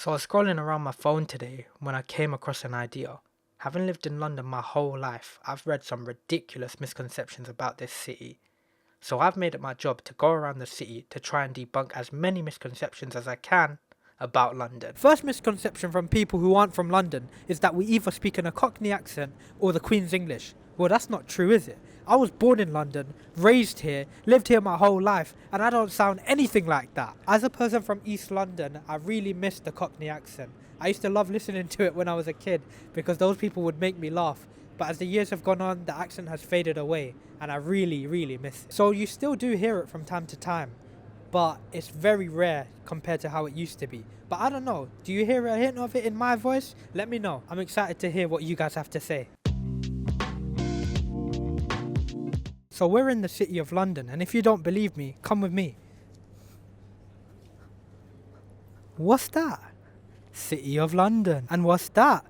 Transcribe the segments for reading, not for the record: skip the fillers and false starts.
So I was scrolling around my phone today when I came across an idea. Having lived in London my whole life, I've read some ridiculous misconceptions about this city. So I've made it my job to go around the city to try and debunk as many misconceptions as I can about London. First misconception from people who aren't from London is that we either speak in a Cockney accent or the Queen's English. Well, that's not true, is it? I was born in London, raised here, lived here my whole life, and I don't sound anything like that. As a person from East London, I really miss the Cockney accent. I used to love listening to it when I was a kid because those people would make me laugh. But as the years have gone on, the accent has faded away, and I really miss it. So you still do hear it from time to time, but it's very rare compared to how it used to be. But I don't know, do you hear a hint of it in my voice? Let me know. I'm excited to hear what you guys have to say. So we're in the city of London, and if you don't believe me, come with me. What's that? City of London. And what's that?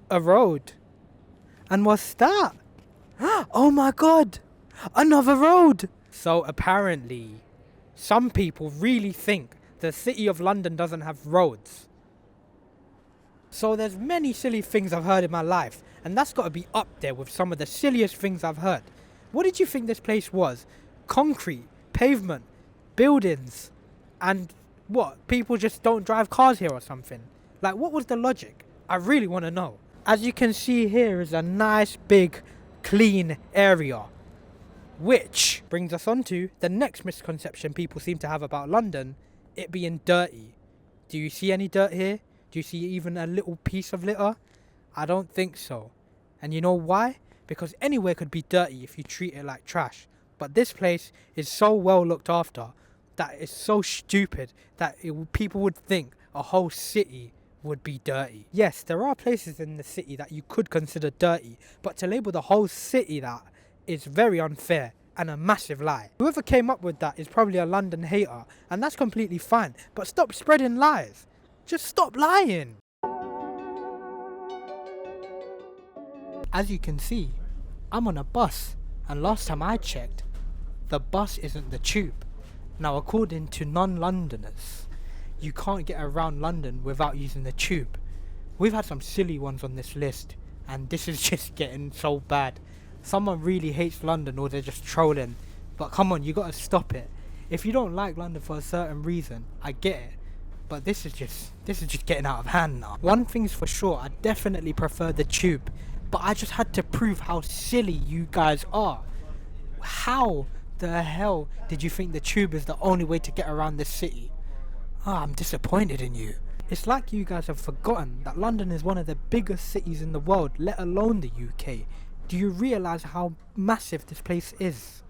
A road. And what's that? Oh my god! Another road! So apparently, some people really think the city of London doesn't have roads. So there's many silly things I've heard in my life, and that's got to be up there with some of the silliest things I've heard. What did you think this place was? Concrete, pavement, buildings, and what? People just don't drive cars here or something? Like, what was the logic? I really want to know. As you can see, here is a nice big clean area, which brings us on to the next misconception people seem to have about London, it being dirty. Do you see any dirt here? Do you see even a little piece of litter? I don't think so. And you know why? Because anywhere could be dirty if you treat it like trash. But this place is so well looked after that it's so stupid that people would think a whole city would be dirty. Yes, there are places in the city that you could consider dirty, but to label the whole city that is very unfair and a massive lie. Whoever came up with that is probably a London hater, and that's completely fine, but stop spreading lies. Just stop lying. As you can see, I'm on a bus, and last time I checked, the bus isn't the tube. Now, according to non-Londoners, you can't get around London without using the tube. We've had some silly ones on this list, and this is just getting so bad. Someone really hates London or they're just trolling, but come on, you gotta stop it. If you don't like London for a certain reason, I get it, but this is just getting out of hand now. One thing's for sure, I definitely prefer the tube, but I just had to prove how silly you guys are. How the hell did you think the tube is the only way to get around this city? I'm disappointed in you. It's like you guys have forgotten that London is one of the biggest cities in the world, let alone the UK. Do you realise how massive this place is?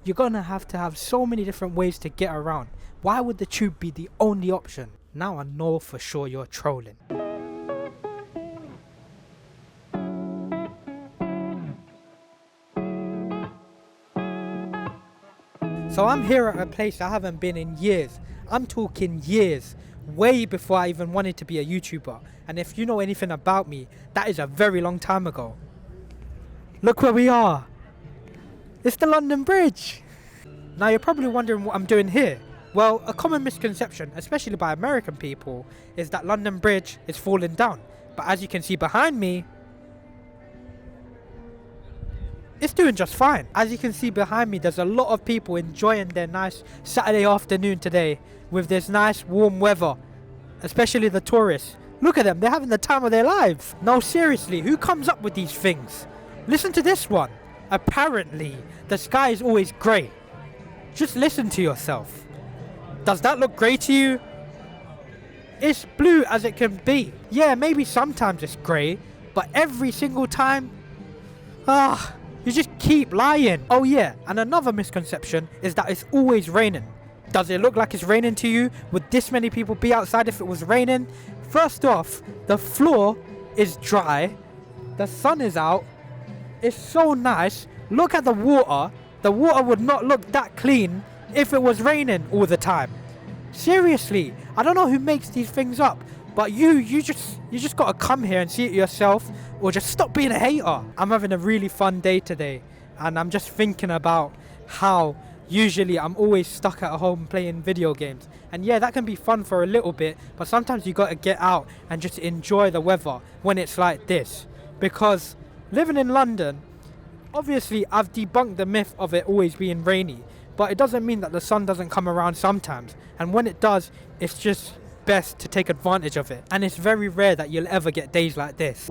You're gonna have to have so many different ways to get around. Why would the tube be the only option? Now I know for sure you're trolling. So I'm here at a place I haven't been in years. I'm talking years, way before I even wanted to be a YouTuber. And if you know anything about me, that is a very long time ago. Look where we are. It's the London Bridge. Now you're probably wondering what I'm doing here. Well, a common misconception, especially by American people, is that London Bridge is falling down. But as you can see behind me, it's doing just fine. As you can see behind me, there's a lot of people enjoying their nice Saturday afternoon today with this nice warm weather, especially the tourists. Look at them, they're having the time of their lives. No, seriously, who comes up with these things? Listen to this one. Apparently, the sky is always grey. Just listen to yourself. Does that look grey to you? It's blue as it can be. Yeah, maybe sometimes it's grey, but every single time, you just keep lying. Oh yeah, and another misconception is that it's always raining. Does it look like it's raining to you? Would this many people be outside if it was raining? First off, the floor is dry. The sun is out. It's so nice. Look at the water. The water would not look that clean if it was raining all the time. Seriously, I don't know who makes these things up, but you just gotta come here and see it yourself, or just stop being a hater. I'm having a really fun day today, and I'm just thinking about how usually I'm always stuck at home playing video games, And yeah, that can be fun for a little bit, but sometimes you got to get out and just enjoy the weather when it's like this. Because living in London, obviously I've debunked the myth of it always being rainy, but it doesn't mean that the sun doesn't come around sometimes. And when it does, it's just best to take advantage of it. And it's very rare that you'll ever get days like this.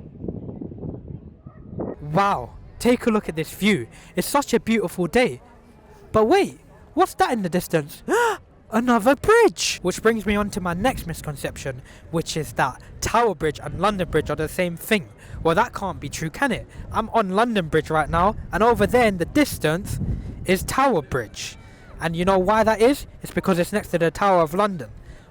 Wow, take a look at this view. It's such a beautiful day. But wait, what's that in the distance? Another bridge! Which brings me on to my next misconception, which is that Tower Bridge and London Bridge are the same thing. Well, that can't be true, can it? I'm on London Bridge right now, and over there in the distance is Tower Bridge. And you know why that is? It's because it's next to the Tower of London.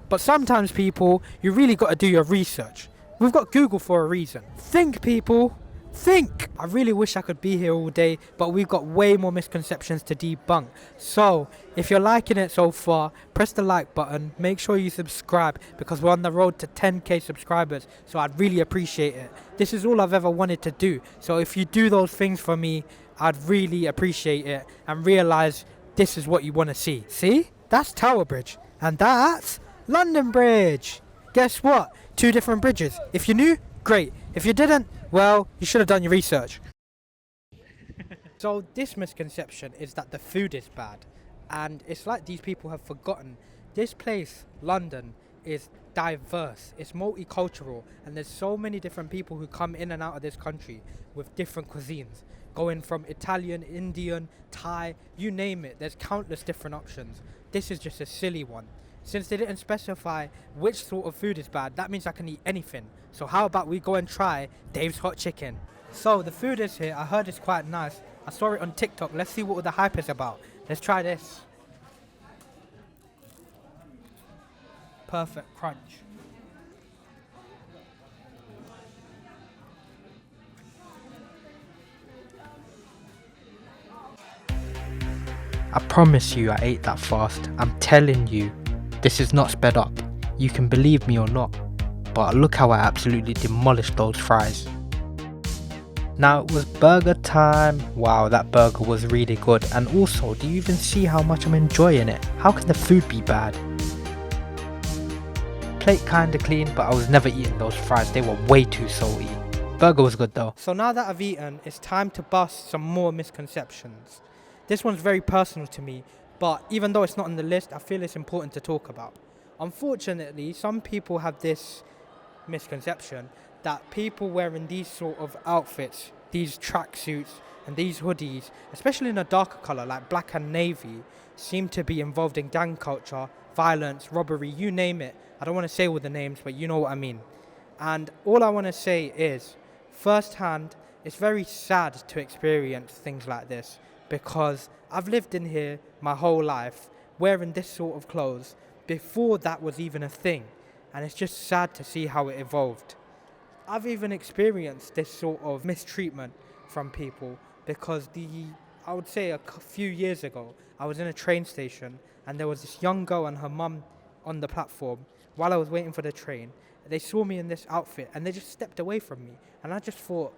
But sometimes, people, you really got to do your research. We've got Google for a reason. Think, people. Think! I really wish I could be here all day, but we've got way more misconceptions to debunk. So, if you're liking it so far, press the like button, make sure you subscribe, because we're on the road to 10k subscribers, so I'd really appreciate it. This is all I've ever wanted to do, so if you do those things for me, I'd really appreciate it, and realise this is what you want to see. See? That's Tower Bridge, and that's London Bridge. Guess what? 2 different bridges. If you knew, great. If you didn't, well, you should have done your research. So this misconception is that the food is bad, and it's like these people have forgotten this place, London, is diverse, it's multicultural, and there's so many different people who come in and out of this country with different cuisines, going from Italian, Indian, Thai, you name it. There's countless different options. This is just a silly one. Since they didn't specify which sort of food is bad, that means I can eat anything. So how about we go and try Dave's Hot Chicken? So the food is here. I heard it's quite nice. I saw it on TikTok. Let's see what all the hype is about. Let's try this. Perfect crunch. I promise you I ate that fast. I'm telling you. This is not sped up. You can believe me or not, but look how I absolutely demolished those fries. Now it was burger time. Wow, that burger was really good. And also, do you even see how much I'm enjoying it? How can the food be bad? Plate kinda clean, but I was never eating those fries. They were way too salty. Burger was good though. So now that I've eaten, it's time to bust some more misconceptions. This one's very personal to me, but even though it's not on the list, I feel it's important to talk about. Unfortunately, some people have this misconception that people wearing these sort of outfits, these tracksuits and these hoodies, especially in a darker colour like black and navy, seem to be involved in gang culture, violence, robbery, you name it. I don't want to say all the names, but you know what I mean. And all I want to say is, firsthand, it's very sad to experience things like this, because I've lived in here my whole life wearing this sort of clothes before that was even a thing, and it's just sad to see how it evolved. I've even experienced this sort of mistreatment from people because I would say a few years ago I was in a train station and there was this young girl and her mum on the platform while I was waiting for the train. They saw me in this outfit and they just stepped away from me, and I just thought,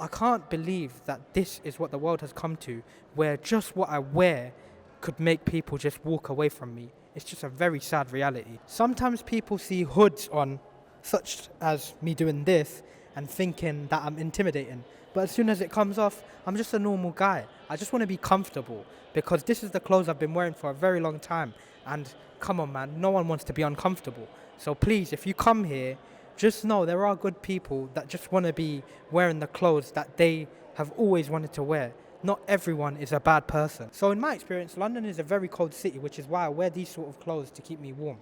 I can't believe that this is what the world has come to, where just what I wear could make people just walk away from me. It's just a very sad reality. Sometimes people see hoods on, such as me doing this, and thinking that I'm intimidating. But as soon as it comes off, I'm just a normal guy. I just want to be comfortable, because this is the clothes I've been wearing for a very long time. And come on, man, no one wants to be uncomfortable. So please, if you come here, just know there are good people that just want to be wearing the clothes that they have always wanted to wear. Not everyone is a bad person. So in my experience, London is a very cold city, which is why I wear these sort of clothes to keep me warm.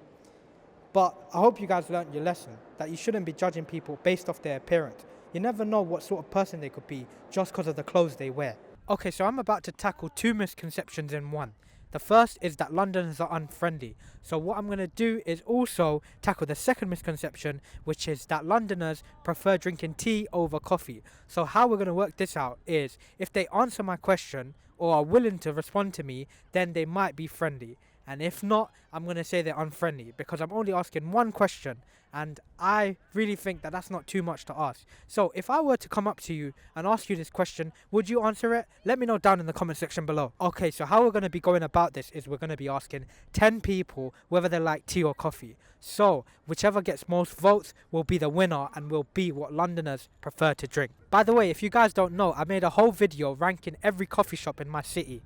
But I hope you guys learned your lesson, that you shouldn't be judging people based off their appearance. You never know what sort of person they could be just because of the clothes they wear. Okay, so I'm about to tackle 2 misconceptions in one. The first is that Londoners are unfriendly. So what I'm going to do is also tackle the second misconception, which is that Londoners prefer drinking tea over coffee. So how we're going to work this out is, if they answer my question or are willing to respond to me, then they might be friendly. And if not, I'm going to say they're unfriendly because I'm only asking one question. And I really think that that's not too much to ask. So if I were to come up to you and ask you this question, would you answer it? Let me know down in the comment section below. Okay, so how we're going to be going about this is we're going to be asking 10 people whether they like tea or coffee. So whichever gets most votes will be the winner and will be what Londoners prefer to drink. By the way, if you guys don't know, I made a whole video ranking every coffee shop in my city.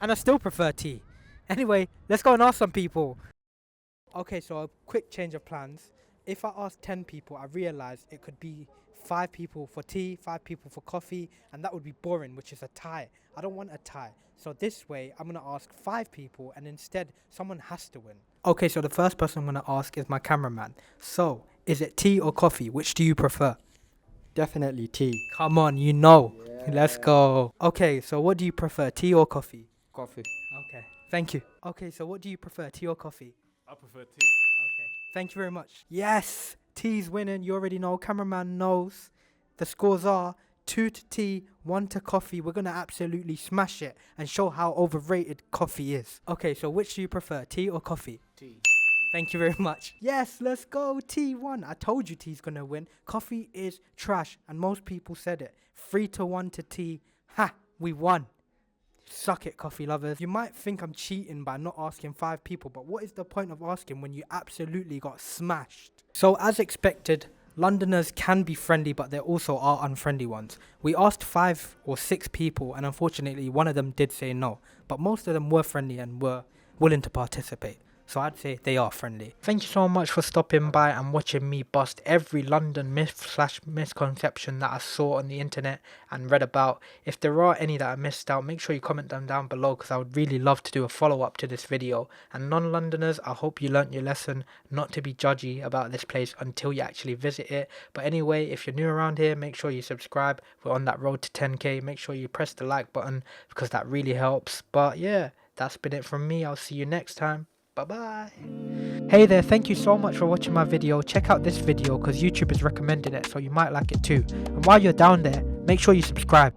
And I still prefer tea. Anyway, let's go and ask some people. Okay, so a quick change of plans. If I asked 10 people, I realized it could be 5 people for tea, 5 people for coffee, and that would be boring, which is a tie. I don't want a tie. So this way, I'm going to ask 5 people, and instead, someone has to win. Okay, so the first person I'm going to ask is my cameraman. So, is it tea or coffee? Which do you prefer? Definitely tea. Come on, you know. Yeah. Let's go. Okay, so what do you prefer, tea or coffee? Coffee. Okay, thank you. Okay, so what do you prefer, tea or coffee? I prefer tea. Okay, thank you very much. Yes, tea's winning. You already know. Cameraman knows. The scores are 2 to tea, 1 to coffee. We're going to absolutely smash it and show how overrated coffee is. Okay, so which do you prefer, tea or coffee? Tea. Thank you very much. Yes, let's go. Tea won. I told you tea's going to win. Coffee is trash, and most people said it. 3 to 1 to tea. Ha, we won. Suck it, coffee lovers. You might think I'm cheating by not asking 5 people, but what is the point of asking when you absolutely got smashed? So as expected, Londoners can be friendly, but there also are unfriendly ones. We asked 5 or 6 people, and unfortunately one of them did say no, but most of them were friendly and were willing to participate. So I'd say they are friendly. Thank you so much for stopping by and watching me bust every London myth/misconception that I saw on the internet and read about. If there are any that I missed out, make sure you comment them down below because I would really love to do a follow-up to this video. And non-Londoners, I hope you learnt your lesson not to be judgy about this place until you actually visit it. But anyway, if you're new around here, make sure you subscribe. We're on that road to 10k. Make sure you press the like button because that really helps. But yeah, that's been it from me. I'll see you next time. Bye-bye. Hey there, thank you so much for watching my video. Check out this video because YouTube is recommending it, so you might like it too. And while you're down there, make sure you subscribe.